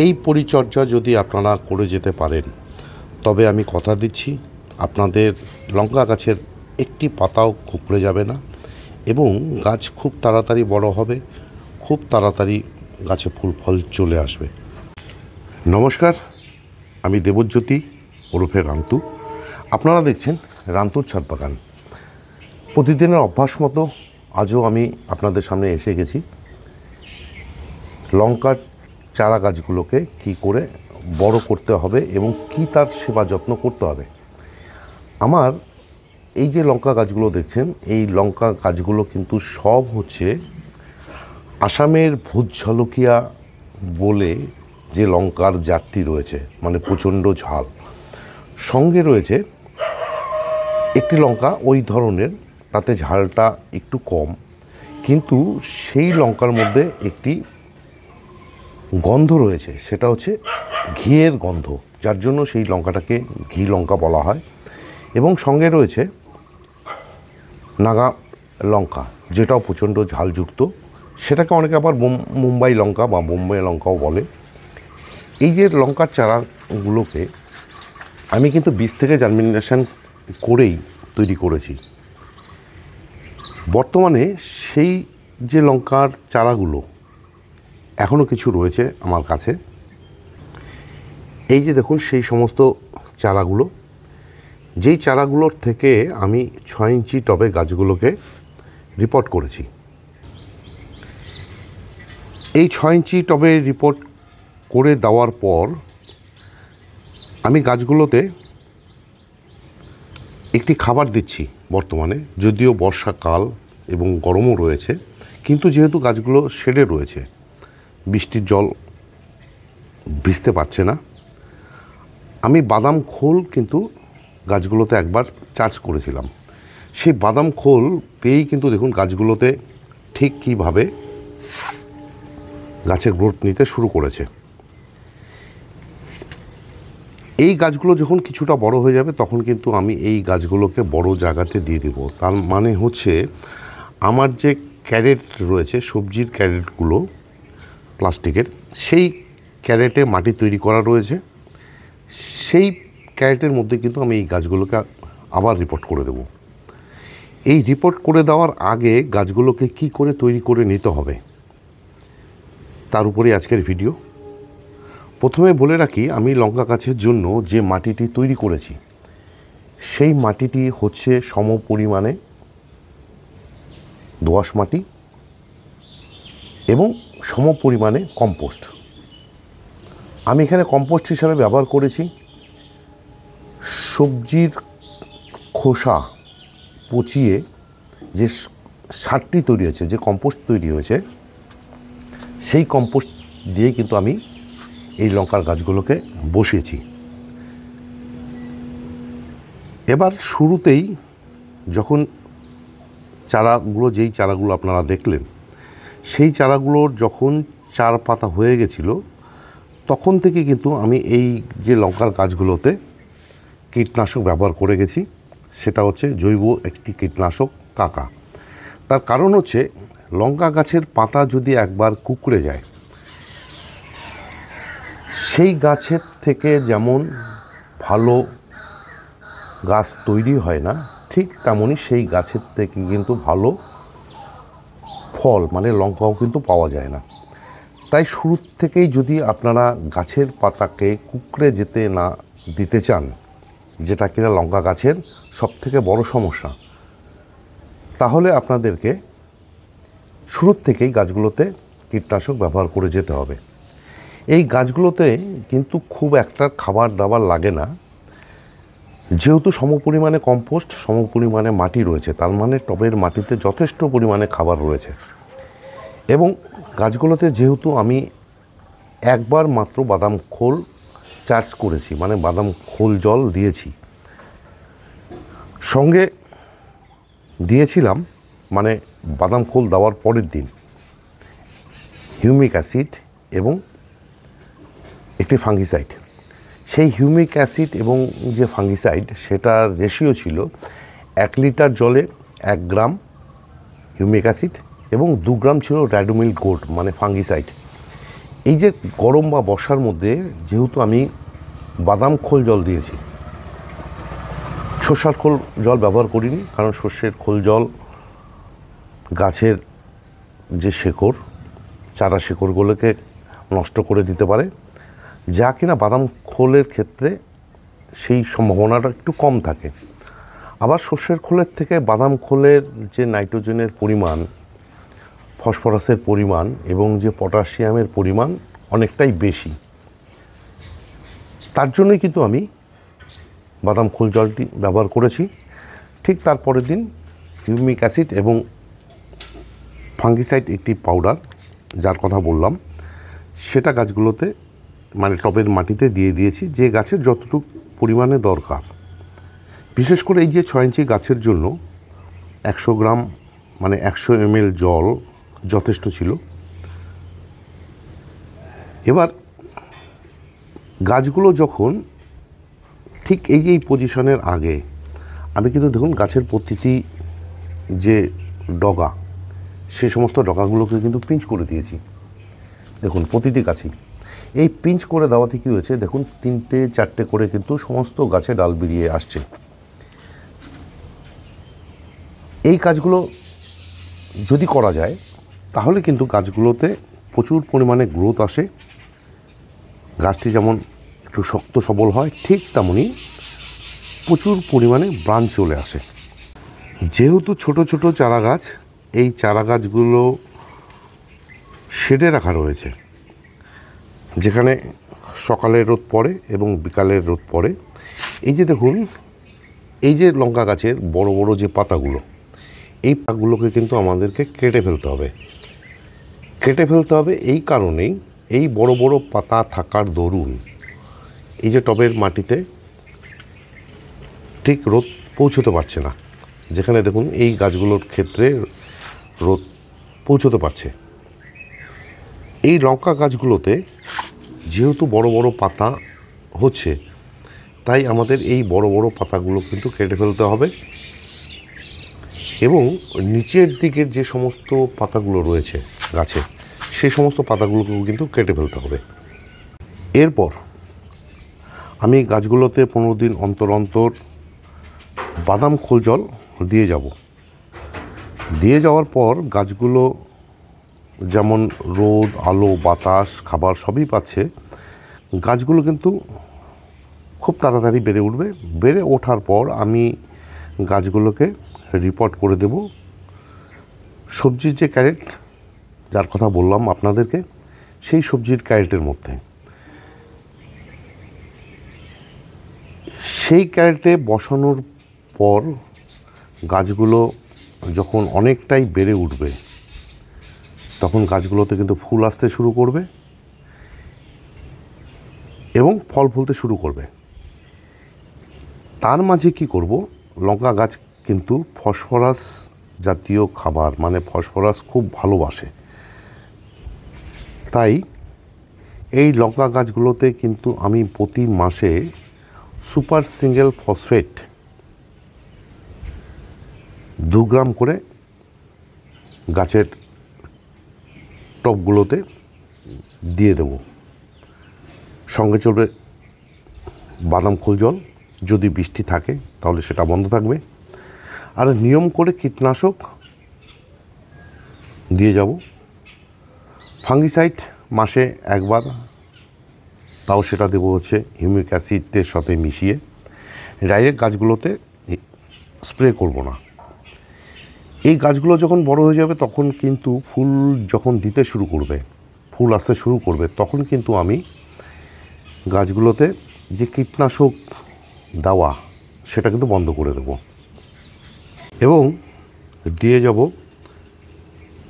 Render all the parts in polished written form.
এই পরিচর্যা যদি আপনারা করে যেতে পারেন তবে আমি কথা দিচ্ছি আপনাদের লঙ্কা গাছের একটি পাতাও কুঁকড়ে যাবে না এবং গাছ খুব তাড়াতাড়ি বড় হবে, খুব তাড়াতাড়ি গাছে ফুল ফল চলে আসবে। নমস্কার, আমি দেবজ্যোতি ওরফে রান্তু। আপনারা দেখছেন রান্তুর ছাদ বাগান। প্রতিদিনের অভ্যাস মতো আজও আমি আপনাদের সামনে এসে গেছি লঙ্কার চারা গাছগুলোকে কি করে বড় করতে হবে এবং কি তার সেবা যত্ন করতে হবে। আমার এই যে লঙ্কা গাছগুলো দেখছেন, এই লঙ্কা গাছগুলো কিন্তু সব হচ্ছে আসামের ভূত ঝলকিয়া বলে যে লঙ্কার জাতটি রয়েছে, মানে প্রচণ্ড ঝাল। সঙ্গে রয়েছে একটি লঙ্কা ওই ধরনের, তাতে ঝালটা একটু কম, কিন্তু সেই লঙ্কার মধ্যে একটি গন্ধ রয়েছে, সেটা হচ্ছে ঘিয়ের গন্ধ, যার জন্য সেই লঙ্কাটাকে ঘি লঙ্কা বলা হয়। এবং সঙ্গে রয়েছে নাগা লঙ্কা, যেটাও প্রচণ্ড ঝালযুক্ত, সেটাকে অনেকে আবার মুম্বাই লঙ্কা বা বোম্বে লঙ্কাও বলে। এই যে লঙ্কার চারাগুলোকে আমি কিন্তু বীজ থেকে জার্মিনেশন করেই তৈরি করেছি। বর্তমানে সেই যে লঙ্কার চারাগুলো এখনও কিছু রয়েছে আমার কাছে। এই যে দেখুন সেই সমস্ত চারাগুলো, যেই চারাগুলোর থেকে আমি 6 ইঞ্চি টবে গাছগুলোকে রিপোর্ট করেছি। এই 6 ইঞ্চি টবে রিপোর্ট করে দেওয়ার পর আমি গাছগুলোতে একটি খাবার দিচ্ছি বর্তমানে, যদিও বর্ষাকাল এবং গরমও রয়েছে, কিন্তু যেহেতু গাছগুলো শেডে রয়েছে, বৃষ্টির জল ভিজতে পারছে না, আমি বাদাম খোল কিন্তু গাছগুলোতে একবার চার্জ করেছিলাম। সেই বাদাম খোল পেয়েই কিন্তু দেখুন গাছগুলোতে ঠিক কীভাবে গাছের গ্রোথ নিতে শুরু করেছে। এই গাছগুলো যখন কিছুটা বড় হয়ে যাবে তখন কিন্তু আমি এই গাছগুলোকে বড় জায়গাতে দিয়ে দেবো। তার মানে হচ্ছে আমার যে ক্যারেট রয়েছে, সবজির ক্যারেটগুলো প্লাস্টিকের, সেই ক্যারেটে মাটি তৈরি করা রয়েছে, সেই ক্যারেটের মধ্যে কিন্তু আমি এই গাছগুলোকে আবার রিপোর্ট করে দেব। এই রিপোর্ট করে দেওয়ার আগে গাছগুলোকে কি করে তৈরি করে নিতে হবে তার উপরেই আজকের ভিডিও। প্রথমে বলে রাখি, আমি লঙ্কা গাছের জন্য যে মাটিটি তৈরি করেছি সেই মাটিটি হচ্ছে সম পরিমাণে দোআঁশ মাটি এবং সম পরিমাণে কম্পোস্ট। আমি এখানে কম্পোস্ট হিসাবে ব্যবহার করেছি সবজির খোসা পচিয়ে যে সারটি তৈরি হয়েছে, যে কম্পোস্ট তৈরি হয়েছে, সেই কম্পোস্ট দিয়ে কিন্তু আমি এই লঙ্কার গাছগুলোকে বসিয়েছি। এবার শুরুতেই যখন চারাগুলো, যেই চারাগুলো আপনারা দেখলেন, সেই চারাগুলোর যখন চার পাতা হয়ে গেছিল তখন থেকে কিন্তু আমি এই যে লঙ্কার গাছগুলোতে কীটনাশক ব্যবহার করে গেছি। সেটা হচ্ছে জৈব একটি কীটনাশক কাকা। তার কারণ হচ্ছে লঙ্কা গাছের পাতা যদি একবার কুঁকড়ে যায়, সেই গাছের থেকে যেমন ভালো গাছ তৈরি হয় না, ঠিক তেমনই সেই গাছের থেকে কিন্তু ভালো ফল, মানে লঙ্কাও কিন্তু পাওয়া যায় না। তাই শুরু থেকেই যদি আপনারা গাছের পাতাকে কুঁকড়ে যেতে না দিতে চান, যেটা কিনা লঙ্কা গাছের সবথেকে বড় সমস্যা, তাহলে আপনাদেরকে শুরুর থেকেই গাছগুলোতে কীটনাশক ব্যবহার করে যেতে হবে। এই গাছগুলোতে কিন্তু খুব একটা খাবার দাবার লাগে না, যেহেতু সমপরিমাণে কম্পোস্ট, সমপরিমাণে মাটি রয়েছে, তার মানে টবের মাটিতে যথেষ্ট পরিমাণে খাবার রয়েছে। এবং গাছগুলোতে যেহেতু আমি একবার মাত্র বাদাম খোল চার্জ করেছি, মানে বাদাম খোল জল দিয়েছি, সঙ্গে দিয়েছিলাম মানে বাদাম খোল দেওয়ার পরের দিন হিউমিক অ্যাসিড এবং একটি ফাঙ্গিসাইড। সেই হিউমিক অ্যাসিড এবং যে ফাঙ্গিসাইড, সেটার রেশিও ছিল 1 লিটার জলে 1 গ্রাম হিউমিক অ্যাসিড এবং 2 গ্রাম ছিল র্যাডোমিল গোল্ড, মানে ফাঙ্গিসাইড। এই যে গরম বা বর্ষার মধ্যে যেহেতু আমি বাদাম খোল জল দিয়েছি, সর্ষার খোল জল ব্যবহার করিনি, কারণ সর্ষের খোল জল গাছের যে শেকড়, চারা শেকড়গুলোকে নষ্ট করে দিতে পারে, যা কিনা বাদাম খোলের ক্ষেত্রে সেই সম্ভাবনাটা একটু কম থাকে। আবার সর্ষের খোলের থেকে বাদাম খোলের যে নাইট্রোজেনের পরিমাণ, ফসফরাসের পরিমাণ এবং যে পটাশিয়ামের পরিমাণ অনেকটাই বেশি। তার জন্যই কিন্তু আমি বাদাম খোল জলটি ব্যবহার করেছি। ঠিক তার পরের দিন হিউমিক অ্যাসিড এবং ফাঙ্গিসাইড একটি পাউডার, যার কথা বললাম, সেটা গাছগুলোতে মানে টবের মাটিতে দিয়ে দিয়েছি, যে গাছের যতটুকু পরিমাণে দরকার। বিশেষ করে এই যে 6 ইঞ্চি গাছের জন্য 100 গ্রাম মানে 100 ml জল যথেষ্ট ছিল। এবার গাছগুলো যখন ঠিক এই পজিশনের আগে আমি কিন্তু দেখুন গাছের প্রতিটি যে ডগা, সে সমস্ত ডগাগুলোকে কিন্তু পিঞ্চ করে দিয়েছি। দেখুন প্রতিটি গাছই এই পিঞ্চ করে দেওয়াতে কী হয়েছে, দেখুন 3-4টে করে কিন্তু সমস্ত গাছে ডাল বেরিয়ে আসছে। এই কাজগুলো যদি করা যায় তাহলে কিন্তু গাছগুলোতে প্রচুর পরিমাণে গ্রোথ আসে, গাছটি যেমন একটু শক্ত সবল হয়, ঠিক তেমনই প্রচুর পরিমাণে ব্রাঞ্চ চলে আসে। যেহেতু ছোট ছোট চারা গাছ, এই চারা গাছগুলো শেডে রাখা রয়েছে, যেখানে সকালের রোদ পড়ে এবং বিকালের রোদ পড়ে। এই যে দেখুন, এই যে লঙ্কা গাছের বড় বড় যে পাতাগুলো, এই পাতাগুলোকে কিন্তু আমাদেরকে কেটে ফেলতে হবে। এই কারণেই এই বড় বড় পাতা থাকার দরুন এই যে টবের মাটিতে ঠিক রোদ পৌঁছতে পারছে না, যেখানে দেখুন এই গাছগুলোর ক্ষেত্রে রোদ পৌঁছতে পারছে। এই লঙ্কা গাছগুলোতে যেহেতু বড় বড় পাতা হচ্ছে, তাই আমাদের এই বড় বড় পাতাগুলো কিন্তু কেটে ফেলতে হবে এবং নিচের দিকের যে সমস্ত পাতাগুলো রয়েছে গাছে, সেই সমস্ত পাতাগুলোকেও কিন্তু কেটে ফেলতে হবে। এরপর আমি গাছগুলোতে 15 দিন অন্তর অন্তর বাদাম খোল জল দিয়ে যাব। দিয়ে যাওয়ার পর গাছগুলো যেমন রোদ, আলো, বাতাস, খাবার সবই পাচ্ছে, গাছগুলো কিন্তু খুব তাড়াতাড়ি বেড়ে উঠবে। বেড়ে ওঠার পর আমি গাছগুলোকে রিপোর্ট করে দেব সবজির যে ক্যারেট, যার কথা বললাম আপনাদেরকে, সেই সবজির ক্যারেটের মধ্যে। সেই ক্যারেটে বসানোর পর গাছগুলো যখন অনেকটাই বেড়ে উঠবে, তখন গাছগুলোতে কিন্তু ফুল আসতে শুরু করবে এবং ফল ফলতে শুরু করবে। তার মাঝে কি করব, লঙ্কা গাছ কিন্তু ফসফরাস জাতীয় খাবার, মানে ফসফরাস খুব ভালোবাসে, তাই এই লঙ্কা গাছগুলোতে কিন্তু আমি প্রতি মাসে সুপার সিঙ্গেল ফসফেট 2 গ্রাম করে গাছের টবগুলোতে দিয়ে দেব। সঙ্গে চলবে বাদাম খোল জল, যদি বৃষ্টি থাকে তাহলে সেটা বন্ধ থাকবে। আর নিয়ম করে কীটনাশক দিয়ে যাব। ফাঙ্গিসাইড মাসে একবার, তাও সেটা দেবো হচ্ছে হিউমিক অ্যাসিডের সাথে মিশিয়ে। ডাইরেক্ট গাছগুলোতে স্প্রে করব না। এই গাছগুলো যখন বড় হয়ে যাবে, তখন কিন্তু ফুল যখন দিতে শুরু করবে, ফুল আসতে শুরু করবে, তখন কিন্তু আমি গাছগুলোতে যে কীটনাশক দেওয়া, সেটা কিন্তু বন্ধ করে দেব এবং দিয়ে যাব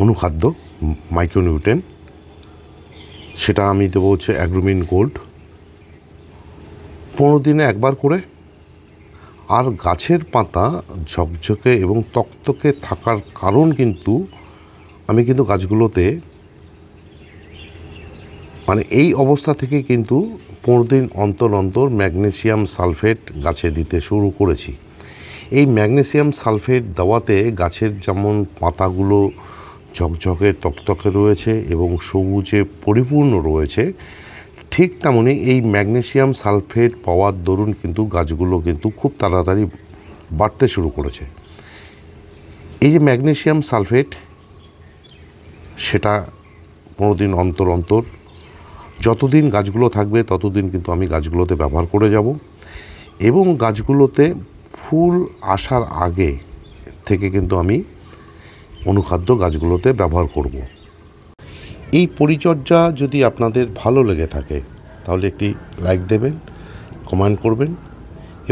অনুখাদ্য মাইক্রোনিউট্রিয়েন্ট। সেটা আমি দেবো হচ্ছে অ্যাগ্রোমিন গোল্ড 15 দিনে একবার করে। আর গাছের পাতা ঝকঝকে এবং তকতকে থাকার কারণ কিন্তু আমি কিন্তু গাছগুলোতে মানে এই অবস্থা থেকে কিন্তু 15 দিন অন্তর অন্তর ম্যাগনেসিয়াম সালফেট গাছে দিতে শুরু করেছি। এই ম্যাগনেসিয়াম সালফেট দেওয়াতে গাছের যেমন পাতাগুলো ঝকঝকে তকতকে রয়েছে এবং সবুজে পরিপূর্ণ রয়েছে, ঠিক তেমনি এই ম্যাগনেসিয়াম সালফেট পাওয়ার দরুন কিন্তু গাছগুলো কিন্তু খুব তাড়াতাড়ি বাড়তে শুরু করেছে। এই যে ম্যাগনেসিয়াম সালফেট, সেটা 15 দিন অন্তর অন্তর যতদিন গাছগুলো থাকবে ততদিন কিন্তু আমি গাছগুলোতে ব্যবহার করে যাব, এবং গাছগুলোতে ফুল আসার আগে থেকে কিন্তু আমি অনুখাদ্য গাছগুলোতে ব্যবহার করব। এই পরিচর্যা যদি আপনাদের ভালো লেগে থাকে তাহলে একটি লাইক দেবেন, কমেন্ট করবেন,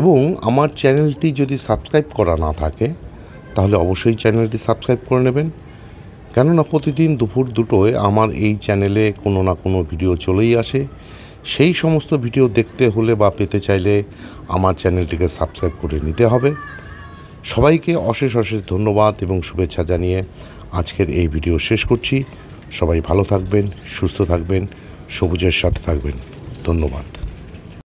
এবং আমার চ্যানেলটি যদি সাবস্ক্রাইব করা না থাকে তাহলে অবশ্যই চ্যানেলটি সাবস্ক্রাইব করে নেবেন, কেননা প্রতিদিন দুপুর 2টোয় আমার এই চ্যানেলে কোনো না কোনো ভিডিও চলেই আসে। সেই সমস্ত ভিডিও দেখতে হলে বা পেতে চাইলে আমার চ্যানেলটিকে সাবস্ক্রাইব করে নিতে হবে। সবাইকে অশেষ অশেষ ধন্যবাদ এবং শুভেচ্ছা জানিয়ে আজকের এই ভিডিও শেষ করছি। সবাই ভালো থাকবেন, সুস্থ থাকবেন, সবুজের সাথে থাকবেন। ধন্যবাদ।